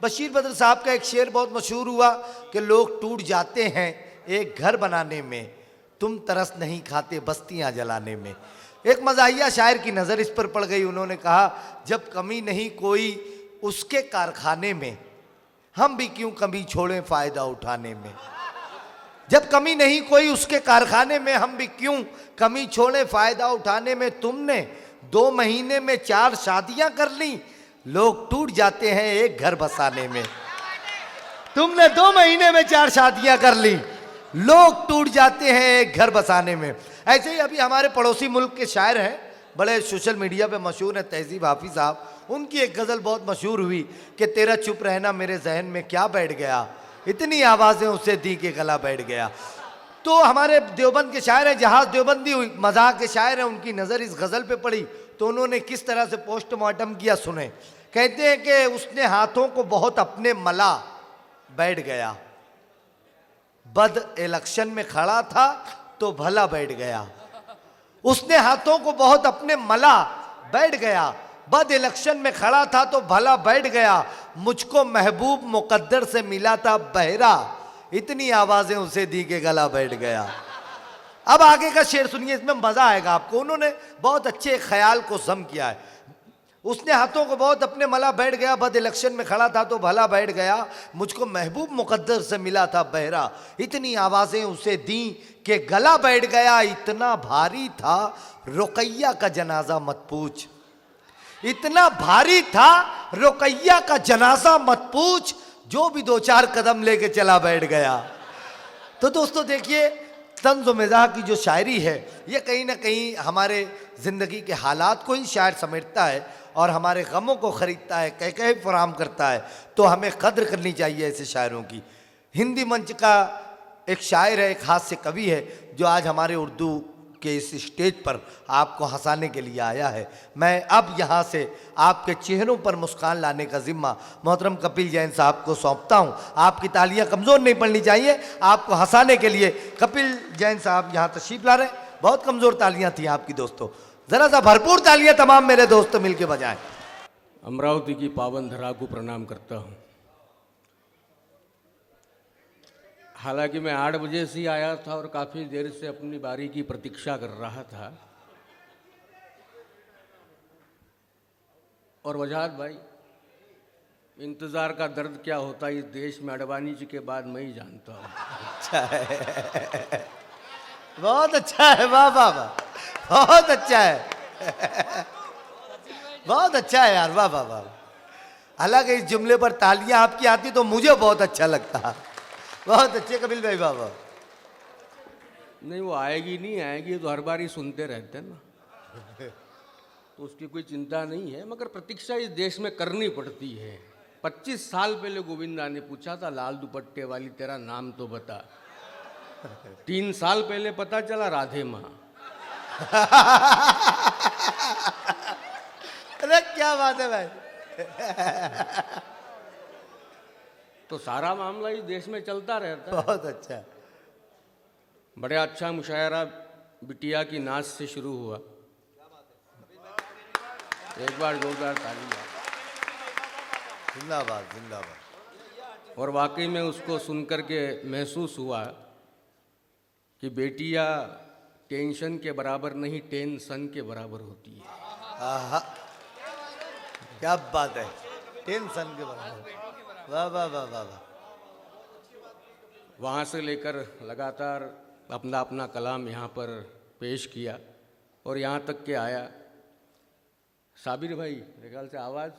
बशीर बद्र साहब का एक शेर बहुत मशहूर हुआ कि लोग टूट जाते हैं एक घर बनाने में, तुम तरस नहीं खाते बस्तियां जलाने में। एक मज़ाहिया शायर की नज़र इस पर पड़ गई। उन्होंने कहा, जब कमी नहीं कोई उसके कारखाने में, हम भी क्यों कमी छोड़ें फ़ायदा उठाने में। जब कमी नहीं कोई उसके कारखाने में, हम भी क्यों कमी छोड़ें फ़ायदा उठाने में। तुमने 2 महीने में 4 शादियां कर ली, लोग टूट जाते हैं एक घर बसाने में। तुमने 2 महीने में 4 शादियां कर ली, लोग टूट जाते हैं एक घर बसाने में। ऐसे ही अभी हमारे पड़ोसी मुल्क के शायर हैं, बड़े सोशल मीडिया पे मशहूर हैं, तहजीब हाफिज साहब। उनकी एक गज़ल बहुत मशहूर हुई कि तेरा चुप रहना मेरे जहन में क्या बैठ गया, इतनी आवाज़ें उसे दी के गला बैठ गया। तो हमारे देवबंद के शायर हैं, जहाज देवबंदी हुई, मजाक के शायर हैं, उनकी नज़र इस गज़ल पे पड़ी तो उन्होंने किस तरह से पोस्टमार्टम किया सुने। कहते हैं कि उसने हाथों को बहुत अपने मला बैठ गया, बद इलेक्शन में खड़ा था तो भला बैठ गया। उसने हाथों को बहुत अपने मला बैठ गया, बद इलेक्शन में खड़ा था तो भला बैठ गया। मुझको महबूब मुकद्दर से मिला था बहरा, इतनी आवाजें उसे दी के गला बैठ गया। अब आगे का शेर सुनिए, इसमें मजा आएगा आपको। उन्होंने बहुत अच्छे ख्याल को जम किया है। उसने हाथों को बहुत अपने मला बैठ गया, बद इलेक्शन में खड़ा था तो भला बैठ गया। मुझको महबूब मुकद्दर से मिला था बहरा, इतनी आवाजें उसे दी कि गला बैठ गया। इतना भारी था रुकैया का जनाजा मत पूछ, इतना भारी था रुकैया का जनाजा मत पूछ, जो भी 2-4 कदम लेके चला बैठ गया। तो दोस्तों देखिए, तंज़ व मिज़ाह की जो शायरी है, ये कहीं ना कहीं हमारे ज़िंदगी के हालात को ही शायर समेटता है और हमारे गमों को ख़रीदता है, कह कह फराहम करता है। तो हमें कद्र करनी चाहिए ऐसे शायरों की। हिंदी मंच का एक शायर है, एक हास्य कवि है, जो आज हमारे उर्दू के इस स्टेज पर आपको हंसाने के लिए आया है। मैं अब यहाँ से आपके चेहरों पर मुस्कान लाने का जिम्मा मोहतरम कपिल जैन साहब को सौंपता हूँ। आपकी तालियां कमज़ोर नहीं पड़नी चाहिए, आपको हंसाने के लिए कपिल जैन साहब यहाँ तशरीफ ला रहे हैं। बहुत कमज़ोर तालियां थी आपकी दोस्तों, ज़रा सा भरपूर तालियां तमाम मेरे दोस्त मिलकर बजाएं। अमरावती की पावन धरा को प्रणाम करता हूँ। हालांकि मैं 8 बजे से ही आया था और काफ़ी देर से अपनी बारी की प्रतीक्षा कर रहा था। और वजाहत भाई, इंतज़ार का दर्द क्या होता है इस देश में अडवाणी जी के बाद मैं ही जानता हूँ। अच्छा है, बहुत अच्छा है, वाह वाह वाह, बहुत अच्छा है, बहुत अच्छा है यार, वाह वाह वाह। हालांकि इस जुमले पर तालियां आपकी आती तो मुझे बहुत अच्छा लगता। बहुत अच्छे कपिल भाई, वाह वाह। नहीं, वो आएगी नहीं आएगी तो हर बार ही सुनते रहते हैं ना, तो उसकी कोई चिंता नहीं है। मगर प्रतीक्षा इस देश में करनी पड़ती है। 25 साल पहले गोविंदा ने पूछा था, लाल दुपट्टे वाली तेरा नाम तो बता। 3 साल पहले पता चला, राधे माँ। अरे क्या बात है भाई। तो सारा मामला इस देश में चलता रहता है। बहुत अच्छा। बड़े अच्छा मुशायरा बिटिया की नाच से शुरू हुआ। एक बार जोरदार तालियां। जिंदाबाद जिंदाबाद। और वाकई में उसको सुनकर के महसूस हुआ कि बेटियां टेंशन के बराबर नहीं, टेंशन के बराबर होती है। आहा, क्या बात है, टेंशन के बराबर, वाह वाह वाह वाह वाह। वहाँ से लेकर लगातार अपना अपना कलाम यहाँ पर पेश किया और यहाँ तक के आया। साबिर भाई, मेरे ख्याल से आवाज़,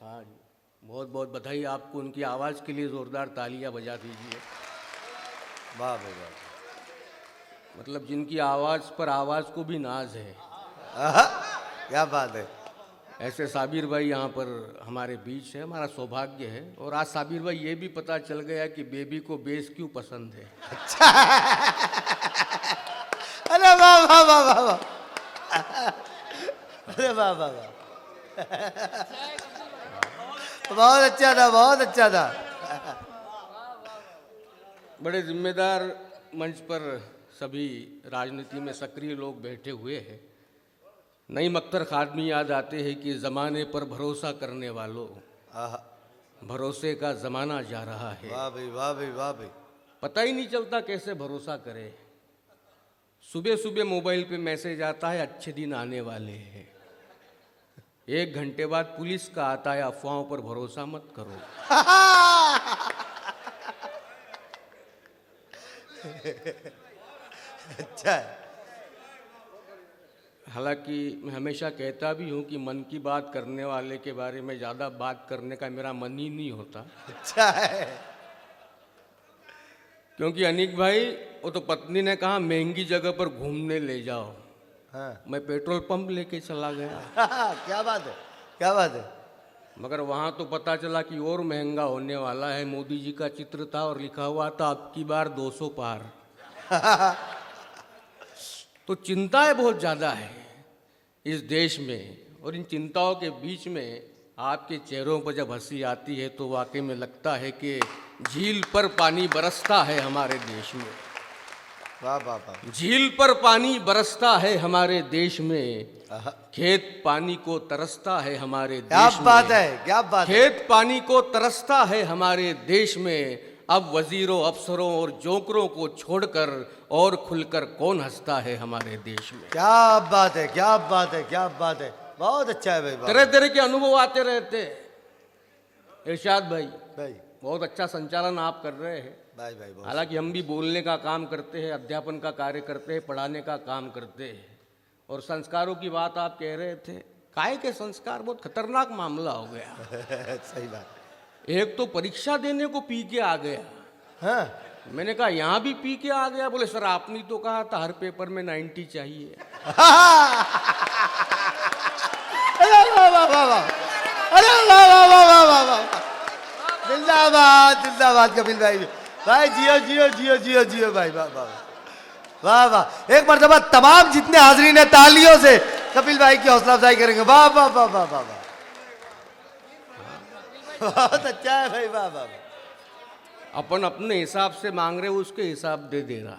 हाँ जी, बहुत बहुत बधाई आपको। उनकी आवाज़ के लिए ज़ोरदार तालियां बजा दीजिए। वाह भाई वाह। मतलब जिनकी आवाज़ पर आवाज़ को भी नाज है। आहा, क्या बात है। ऐसे साबिर भाई यहाँ पर हमारे बीच है, हमारा सौभाग्य है। और आज साबिर भाई ये भी पता चल गया कि बेबी को बेस क्यों पसंद है। अच्छा, अरे वाह वाह वाह वाह वाह, अरे वाह वाह वाह, बहुत अच्छा था, बहुत अच्छा था। बड़े जिम्मेदार मंच पर सभी राजनीति में सक्रिय लोग बैठे हुए हैं। नईम अख्तर खादमी याद आते हैं कि ज़माने पर भरोसा करने वालों, भरोसे का जमाना जा रहा है। वाह भाई, वाह भाई, वाह भाई। पता ही नहीं चलता कैसे भरोसा करे। सुबह सुबह मोबाइल पे मैसेज आता है अच्छे दिन आने वाले हैं, 1 घंटे बाद पुलिस का आता है अफवाहों पर भरोसा मत करो। अच्छा है। हालांकि मैं हमेशा कहता भी हूँ कि मन की बात करने वाले के बारे में ज़्यादा बात करने का मेरा मन ही नहीं होता, अच्छा है। क्योंकि अनिक भाई, वो तो पत्नी ने कहा महंगी जगह पर घूमने ले जाओ, हाँ। मैं पेट्रोल पंप लेके चला गया, क्या बात है, क्या बात है। मगर वहाँ तो पता चला कि और महंगा होने वाला है। मोदी जी का चित्र था और लिखा हुआ था अब की बार 200 पार। तो चिंताएं बहुत ज़्यादा है इस देश में, और इन चिंताओं के बीच में आपके चेहरों पर जब हंसी आती है तो वाकई में लगता है कि झील पर पानी बरसता है हमारे देश में। वाह वाह वाह। झील पर पानी बरसता है हमारे देश में, खेत पानी को तरसता है हमारे क्या देश बात में। है, क्या बात है। खेत पानी को तरसता है हमारे देश में। अब वजीरों, अफसरों और जोकरों को छोड़कर और खुलकर कौन हंसता है हमारे देश में। क्या बात है, क्या बात है, क्या बात है। बहुत अच्छा है भाई, वाह। तरह तरह के अनुभव आते रहते हैं। इरशाद भाई, भाई बहुत अच्छा संचालन आप कर रहे हैं। भाई भाई बहुत। हालांकि हम भी बोलने का काम करते हैं, अध्यापन का कार्य करते हैं, पढ़ाने का काम करते हैं। और संस्कारों की बात आप कह रहे थे, काहे के संस्कार बहुत खतरनाक मामला हो गया। सही बात। एक तो परीक्षा देने को पी के आ गया। हाँ। मैंने कहा यहाँ भी पी के आ गया। बोले सर आपने तो कहा था हर पेपर में 90 चाहिए। अरे वाह वाह वाह वाह, अरे वाह वाह वाह वाह वाह वाह। जिंदाबाद जिंदाबाद कपिल भाई, भाई जियो जियो जियो जियो जियो भाई, वाह वाह वाह वाह। एक मर्तबा तमाम जितने हाजरीन है तालियों से कपिल भाई की हौसला अफजाई करेंगे। वाह वाह वाह वाह वाह वाह। बहुत अच्छा है भाई, वाह वाह। अपन अपने हिसाब से मांग रहे, उसके हिसाब दे दे रहा।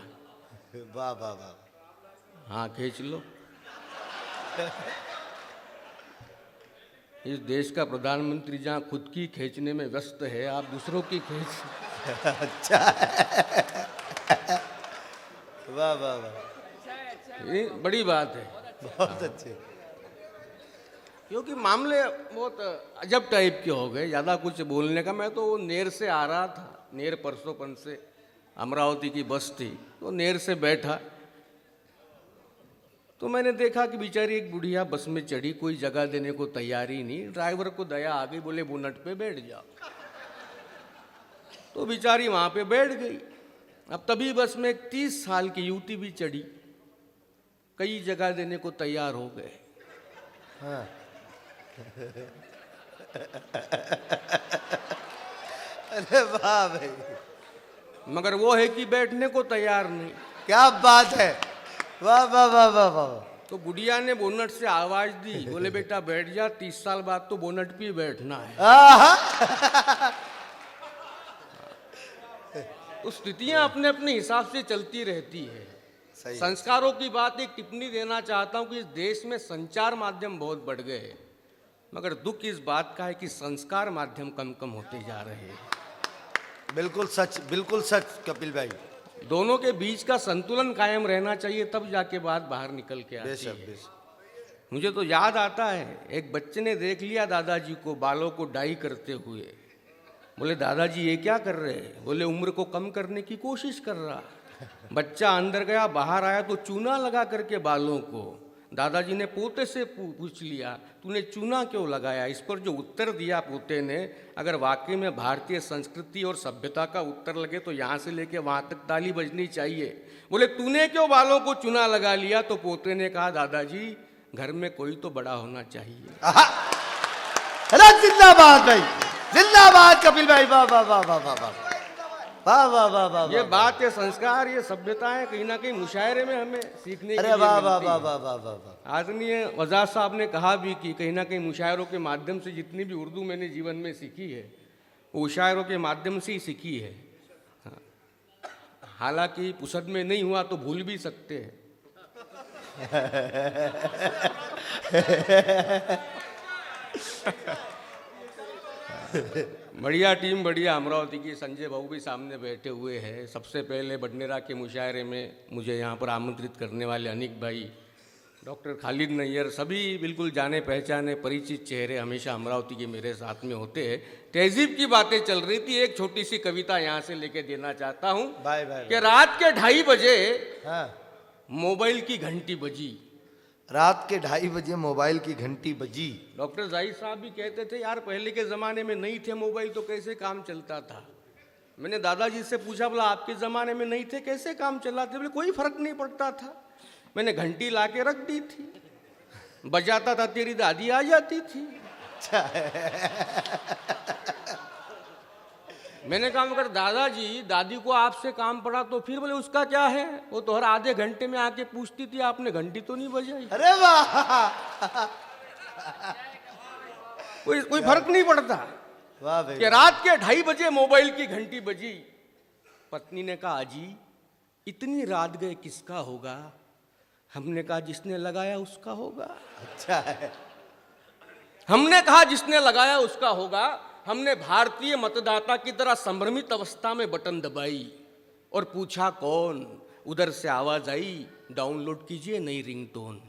वाह वाह वाह। हाँ खींच लो। इस देश का प्रधानमंत्री जहाँ खुद की खींचने में व्यस्त है, आप दूसरों की खींच। अच्छा है। वाह वाह वाह, ये बड़ी बात है। बहुत अच्छे। क्योंकि मामले बहुत अजब टाइप के हो गए। ज़्यादा कुछ बोलने का, मैं तो नेर से आ रहा था, नेर परसोंपन से अमरावती की बस थी, तो नेर से बैठा तो मैंने देखा कि बेचारी एक बुढ़िया बस में चढ़ी, कोई जगह देने को तैयार ही नहीं। ड्राइवर को दया आ गई, बोले बोनट पे बैठ जाओ। तो बेचारी वहाँ पे बैठ गई। अब तभी बस में एक 30 साल की युवती भी चढ़ी, कई जगह देने को तैयार हो गए। हाँ। अरे वाह भाई, मगर वो है कि बैठने को तैयार नहीं। क्या बात है। वाह वाह वाह वाह वाह। तो बुढ़िया ने बोनट से आवाज दी, बोले बेटा बैठ जा, 30 साल बाद तो बोनट पे ही बैठना है। आहा। तो स्थितियां अपने अपने हिसाब से चलती रहती है। सही। संस्कारों की बात एक टिप्पणी देना चाहता हूं कि इस देश में संचार माध्यम बहुत बढ़ गए हैं, मगर दुख इस बात का है कि संस्कार माध्यम कम कम होते जा रहे हैं। बिल्कुल सच कपिल भाई। दोनों के बीच का संतुलन कायम रहना चाहिए, तब जाके बात बाहर निकल के आती बेशक है। बेशक। मुझे तो याद आता है, एक बच्चे ने देख लिया दादाजी को बालों को डाई करते हुए। बोले दादाजी ये क्या कर रहे हैं? बोले उम्र को कम करने की कोशिश कर रहा। बच्चा अंदर गया, बाहर आया तो चूना लगा करके बालों को। दादाजी ने पोते से पूछ लिया तूने चूना क्यों लगाया? इस पर जो उत्तर दिया पोते ने, अगर वाकई में भारतीय संस्कृति और सभ्यता का उत्तर लगे तो यहाँ से लेके वहाँ तक ताली बजनी चाहिए। बोले तूने क्यों बालों को चूना लगा लिया? तो पोते ने कहा दादाजी घर में कोई तो बड़ा होना चाहिए। अरे जिंदाबाद भाई, जिंदाबाद कपिल भाई, वाह वाह वाह वाह वाह वाह वाह वाह वाह वाह। ये बात, ये संस्कार, ये सभ्यताएं कहीं ना कहीं मुशायरे में हमें सीखने अरे के लिए वाह वाह मिलती वाह हैं। वाह वाह वाह वाह। आदरणीय वज़ार साहब ने कहा भी कि कहीं ना कहीं मुशायरों के माध्यम से जितनी भी उर्दू मैंने जीवन में सीखी है, वो मुशायरों के माध्यम से ही सीखी है। हाँ। हालांकि पुसद में नहीं हुआ तो भूल भी सकते हैं। बढ़िया टीम, बढ़िया। अमरावती की संजय बाबू भी सामने बैठे हुए हैं। सबसे पहले बडनेरा के मुशायरे में मुझे यहाँ पर आमंत्रित करने वाले अनिक भाई, डॉक्टर खालिद नैयर, सभी बिल्कुल जाने पहचाने परिचित चेहरे हमेशा अमरावती के मेरे साथ में होते हैं। तहजीब की बातें चल रही थी, एक छोटी सी कविता यहाँ से लेके देना चाहता हूँ बाय बाय। कि रात के 2:30 बजे हाँ, मोबाइल की घंटी बजी। रात के 2:30 बजे मोबाइल की घंटी बजी। डॉक्टर जाहिर साहब भी कहते थे यार पहले के ज़माने में नहीं थे मोबाइल तो कैसे काम चलता था। मैंने दादाजी से पूछा, बोला आपके ज़माने में नहीं थे कैसे काम चलाते? बोले कोई फर्क नहीं पड़ता था, मैंने घंटी ला के रख दी थी, बजाता था तेरी दादी आ जाती थी। मैंने कहा मगर दादाजी दादी को आपसे काम पड़ा तो फिर? बोले उसका क्या है, वो तो हर आधे घंटे में आके पूछती थी आपने घंटी तो नहीं बजाई। अरे वाह, कोई फर्क नहीं पड़ता। वाह भाई। कि रात के 2:30 बजे मोबाइल की घंटी बजी। पत्नी ने कहा अजी इतनी रात गए किसका होगा? हमने कहा जिसने लगाया उसका होगा। अच्छा है। हमने कहा जिसने लगाया उसका होगा। हमने भारतीय मतदाता की तरह संभ्रमित अवस्था में बटन दबाई और पूछा कौन? उधर से आवाज आई, डाउनलोड कीजिए नई रिंगटोन।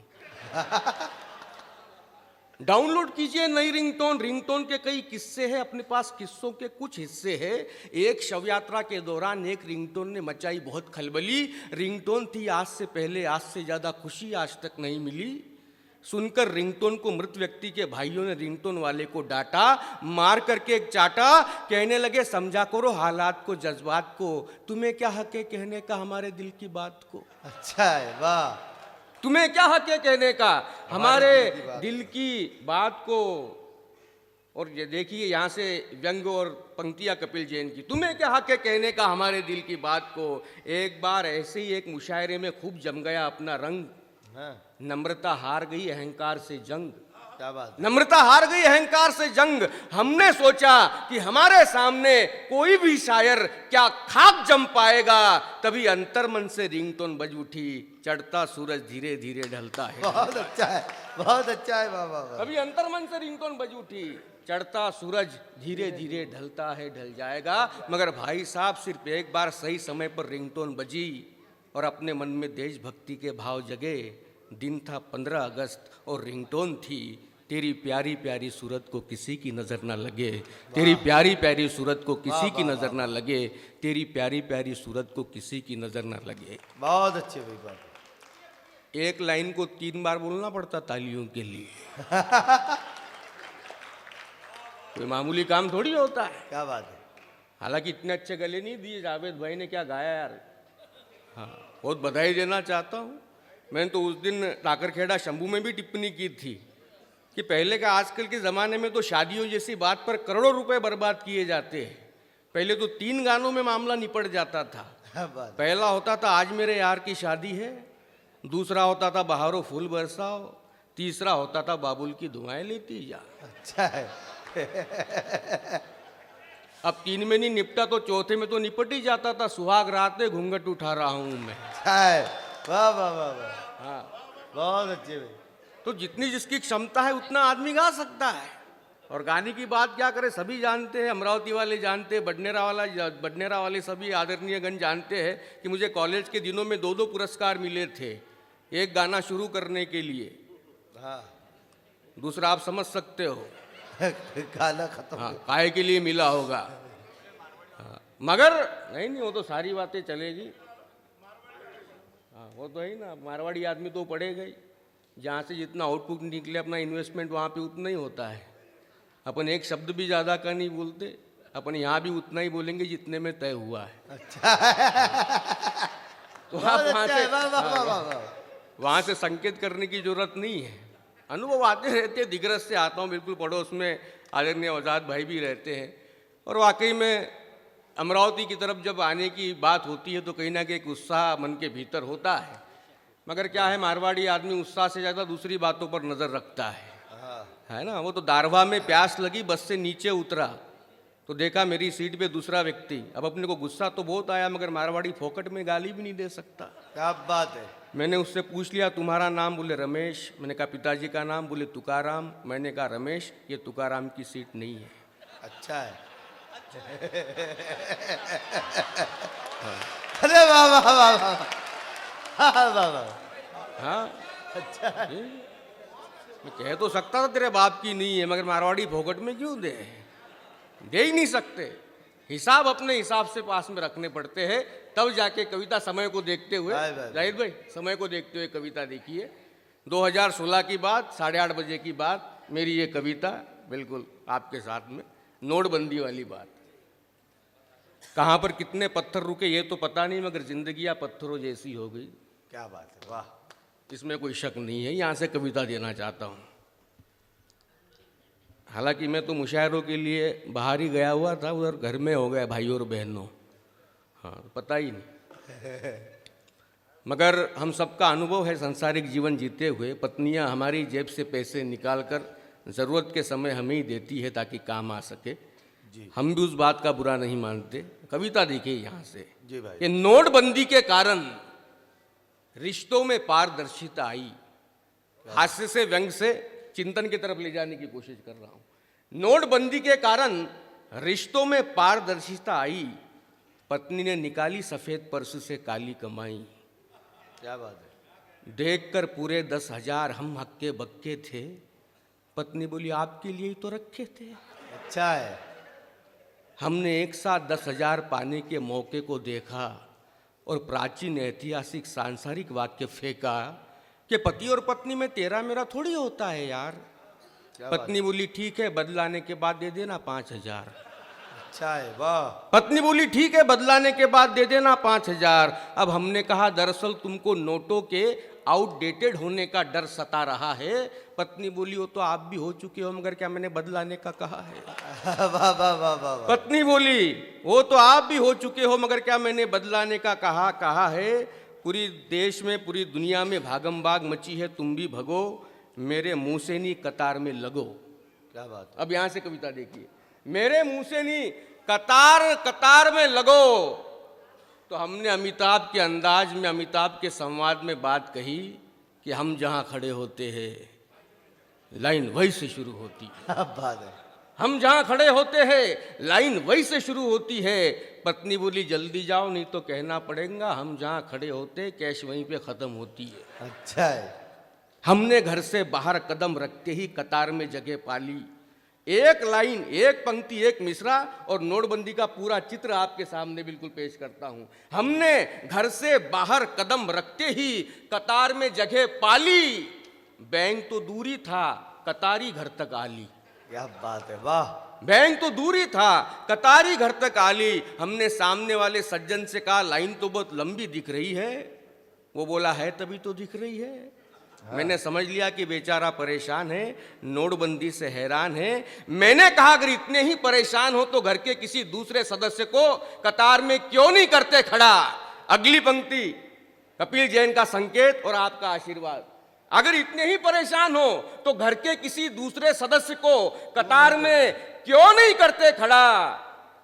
डाउनलोड कीजिए नई रिंगटोन। रिंगटोन के कई किस्से हैं, अपने पास किस्सों के कुछ हिस्से हैं। एक शव यात्रा के दौरान एक रिंगटोन ने मचाई बहुत खलबली। रिंगटोन थी आज से पहले, आज से ज्यादा खुशी आज तक नहीं मिली। सुनकर रिंगटोन को मृत व्यक्ति के भाइयों ने रिंगटोन वाले को डांटा, मार करके एक चाटा। कहने लगे समझा करो हालात को, जज्बात को, तुम्हें क्या हक है कहने का हमारे दिल की बात को? अच्छा है, वाह। तुम्हें क्या हक है कहने का हमारे दिल की बात को? और ये देखिए यहाँ से व्यंग और पंक्तियाँ कपिल जैन की। तुम्हें क्या हक है कहने का हमारे दिल की बात को? एक बार ऐसे ही एक मुशायरे में खूब जम गया अपना रंग। हाँ, नम्रता हार गई अहंकार से जंग। क्या बात। नम्रता हार गई अहंकार से जंग। हमने सोचा कि हमारे सामने कोई भी शायर क्या खाक जम पाएगा। तभी अंतर्मन से रिंगटोन बज उठी, चढ़ता सूरज धीरे धीरे ढलता है। बहुत अच्छा है, बहुत अच्छा है, वाह वाह वाह। तभी अंतर्मन से रिंगटोन बज उठी, चढ़ता सूरज धीरे धीरे ढलता है, ढल जाएगा। मगर भाई साहब सिर्फ एक बार सही समय पर रिंगटोन बजी और अपने मन में देशभक्ति के भाव जगे। दिन था 15 अगस्त और रिंगटोन थी, तेरी प्यारी प्यारी सूरत को किसी की नज़र ना लगे। तेरी प्यारी प्यारी सूरत को किसी की नज़र ना लगे। तेरी प्यारी प्यारी सूरत को किसी की नज़र ना लगे। बहुत अच्छे भाई, बात। एक लाइन को 3 बार बोलना पड़ता तालियों के लिए। कोई मामूली काम थोड़ी होता है। क्या बात है। हालांकि इतने अच्छे गले नहीं दिए जावेद भाई ने, क्या गाया यार। हाँ, बहुत बधाई देना चाहता हूँ। मैंने तो उस दिन टाकरखेड़ा शंभू में भी टिप्पणी की थी कि पहले का आजकल के ज़माने में तो शादियों जैसी बात पर करोड़ों रुपए बर्बाद किए जाते हैं। पहले तो 3 गानों में मामला निपट जाता था। क्या बात। पहला होता था आज मेरे यार की शादी है, दूसरा होता था बहारों फूल बरसाओ, तीसरा होता था बाबुल की दुआएं लेती जा। अच्छा है। अब 3 में नहीं निपटा तो चौथे में तो निपट ही जाता था, सुहाग रात में घूंघट उठा रहा हूं मैं। अच्छा है, वाह वाह वाह वाह। हाँ, बहुत अच्छे भाई। तो जितनी जिसकी क्षमता है उतना आदमी गा सकता है। और गाने की बात क्या करें, सभी जानते हैं, अमरावती वाले जानते हैं, बडनेरा वाले सभी आदरणीयगण जानते हैं कि मुझे कॉलेज के दिनों में 2-2 पुरस्कार मिले थे। एक गाना शुरू करने के लिए, हाँ। दूसरा आप समझ सकते हो गाना खत्म। हाँ, काय के लिए मिला होगा। हाँ, मगर नहीं वो तो सारी बातें चलेगी। हाँ, वो तो है ही ना, मारवाड़ी आदमी तो पड़ेगा ही। जहाँ से जितना आउटपुट निकले अपना इन्वेस्टमेंट वहाँ पे उतना ही होता है। अपन एक शब्द भी ज़्यादा का नहीं बोलते, अपन यहाँ भी उतना ही बोलेंगे जितने में तय हुआ है। अच्छा। तो आप वहाँ से संकेत करने की जरूरत नहीं है। अनुभव आते रहते हैं, दिग्रस से आता हूँ, बिल्कुल पड़ोस में आदरणीय आज़ाद भाई भी रहते हैं। और वाकई में अमरावती की तरफ जब आने की बात होती है तो कहीं ना कहीं एक उत्साह मन के भीतर होता है। मगर क्या है, मारवाड़ी आदमी उत्साह से ज़्यादा दूसरी बातों पर नज़र रखता है ना। वो तो दारवा में प्यास लगी, बस से नीचे उतरा तो देखा मेरी सीट पे दूसरा व्यक्ति। अब अपने को गुस्सा तो बहुत आया, मगर मारवाड़ी फोकट में गाली भी नहीं दे सकता। क्या बात है। मैंने उससे पूछ लिया तुम्हारा नाम? बोले रमेश। मैंने कहा पिताजी का नाम? बोले तुकाराम। मैंने कहा रमेश, ये तुकाराम की सीट नहीं है। अच्छा है। अरे वाह वाह वाह वाह वाह वाह वाह। हाँ मैं कह तो सकता था तेरे बाप की नहीं है, मगर मारवाड़ी फोकट में क्यों दे ही नहीं सकते। हिसाब अपने हिसाब से पास में रखने पड़ते हैं, तब जाके कविता समय को देखते हुए। जाहिद भाई समय को देखते हुए कविता देखिए। 2016 की बात, 8:30 बजे की बात, मेरी ये कविता बिल्कुल आपके साथ में। नोटबंदी वाली बात, कहाँ पर कितने पत्थर रुके ये तो पता नहीं, मगर जिंदगियां पत्थरों जैसी हो गई। क्या बात है, वाह। इसमें कोई शक नहीं है। यहाँ से कविता देना चाहता हूँ। हालांकि मैं तो मुशायरों के लिए बाहर ही गया हुआ था, उधर घर में हो गया भाइयों और बहनों, हाँ पता ही नहीं। मगर हम सबका अनुभव है सांसारिक जीवन जीते हुए, पत्नियां हमारी जेब से पैसे निकाल कर ज़रूरत के समय हमें ही देती है ताकि काम आ सके जी। हम भी उस बात का बुरा नहीं मानते। कविता देखिए यहाँ से जी भाई। कि नोटबंदी के कारण रिश्तों में पारदर्शिता आई। हास्य से व्यंग से चिंतन की तरफ ले जाने की कोशिश कर रहा हूं। नोटबंदी के कारण रिश्तों में पारदर्शिता आई, पत्नी ने निकाली सफेद पर्स से काली कमाई। क्या बात है। देखकर पूरे 10,000 हम हक्के बक्के थे, पत्नी बोली आपके लिए ही तो रखे थे। अच्छा है। हमने एक साथ 10,000 पाने के मौके को देखा और प्राचीन ऐतिहासिक सांसारिक वाक्य फेंका कि पति और पत्नी में तेरा मेरा थोड़ी होता है यार। पत्नी बोली ठीक है बदलाने के बाद दे देना 5,000। अच्छा है, वाह। पत्नी बोली ठीक है बदलाने के बाद दे देना 5,000। अब हमने कहा दरअसल तुमको नोटों के आउटडेटेड होने का डर सता रहा है। पत्नी बोली वो तो आप भी हो चुके हो, मगर क्या मैंने बदलाने का कहा है। वाह वाह वाह वाह। पत्नी बोली वो तो आप भी हो चुके हो, मगर क्या मैंने बदलाने का कहा है। पूरी देश में पूरी दुनिया में भागम भाग मची है, तुम भी भगो, मेरे मुंह से नहीं कतार में लगो। क्या बात। अब यहां से कविता देखिए। मेरे मुंह से नहीं कतार में लगो। तो हमने अमिताभ के अंदाज में, अमिताभ के संवाद में बात कही कि हम जहां खड़े होते हैं लाइन वहीं से शुरू होती है। बात है। हम जहां खड़े होते हैं लाइन वहीं से शुरू होती है। पत्नी बोली जल्दी जाओ नहीं तो कहना पड़ेगा, हम जहां खड़े होते कैश वहीं पे खत्म होती है। अच्छा है। हमने घर से बाहर कदम रखते ही कतार में जगह पाली। एक लाइन, एक पंक्ति, एक मिसरा और नोटबंदी का पूरा चित्र आपके सामने बिल्कुल पेश करता हूं। हमने घर से बाहर कदम रखते ही कतार में जगह पाली, बैंक तो दूरी था कतारी घर तक आली। क्या बात है, वाह। बैंक तो दूरी था कतारी घर तक आली। हमने सामने वाले सज्जन से कहा लाइन तो बहुत लंबी दिख रही है। वो बोला है तभी तो दिख रही है। मैंने समझ लिया कि बेचारा परेशान है, नोटबंदी से हैरान है। मैंने कहा अगर इतने ही परेशान हो तो घर के किसी दूसरे सदस्य को कतार में क्यों नहीं करते खड़ा। अगली पंक्ति कपिल जैन का संकेत और आपका आशीर्वाद। अगर इतने ही परेशान हो तो घर के किसी दूसरे सदस्य को कतार में क्यों नहीं करते खड़ा।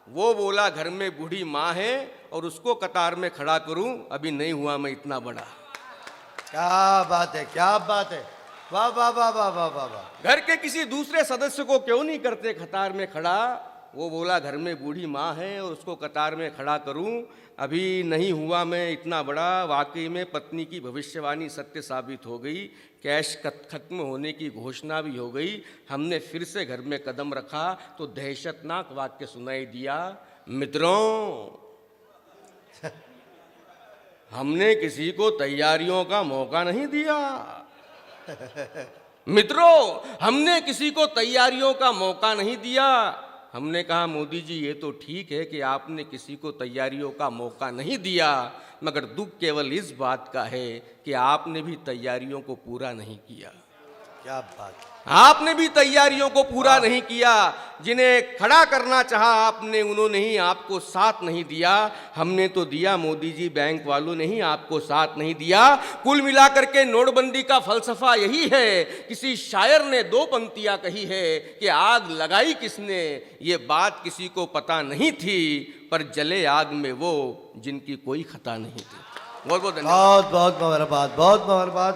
वो बोला घर में बूढ़ी माँ है और उसको कतार में खड़ा करूं, अभी नहीं हुआ मैं इतना बड़ा। क्या बात है, क्या बात है, वाह वाह वाह वाह वाह वाह वाह। घर के किसी दूसरे सदस्य को क्यों नहीं करते कतार में खड़ा। वो बोला घर में बूढ़ी माँ है और उसको कतार में खड़ा करूं, अभी नहीं हुआ मैं इतना बड़ा। वाकई में पत्नी की भविष्यवाणी सत्य साबित हो गई। कैश खत्म होने की घोषणा भी हो गई। हमने फिर से घर में कदम रखा तो दहशतनाक वाक्य सुनाई दिया, मित्रों हमने किसी को तैयारियों का मौका नहीं दिया। मित्रों हमने किसी को तैयारियों का मौका नहीं दिया। हमने कहा मोदी जी ये तो ठीक है कि आपने किसी को तैयारियों का मौका नहीं दिया, मगर दुख केवल इस बात का है कि आपने भी तैयारियों को पूरा नहीं किया। क्या बात। आपने भी तैयारियों को पूरा नहीं किया। जिन्हें खड़ा करना चाहा आपने, उन्होंने ही आपको साथ नहीं दिया। हमने तो दिया मोदी जी, बैंक वालों ने ही आपको साथ नहीं दिया। कुल मिलाकर के नोटबंदी का फलसफा यही है। किसी शायर ने 2 पंक्तियां कही है कि आग लगाई किसने, ये बात किसी को पता नहीं थी, पर जले आग में वो जिनकी कोई खता नहीं थी। बहुत बहुत धन्यवाद। बहुत बहुत मुबारकबाद, बहुत मुबारकबाद।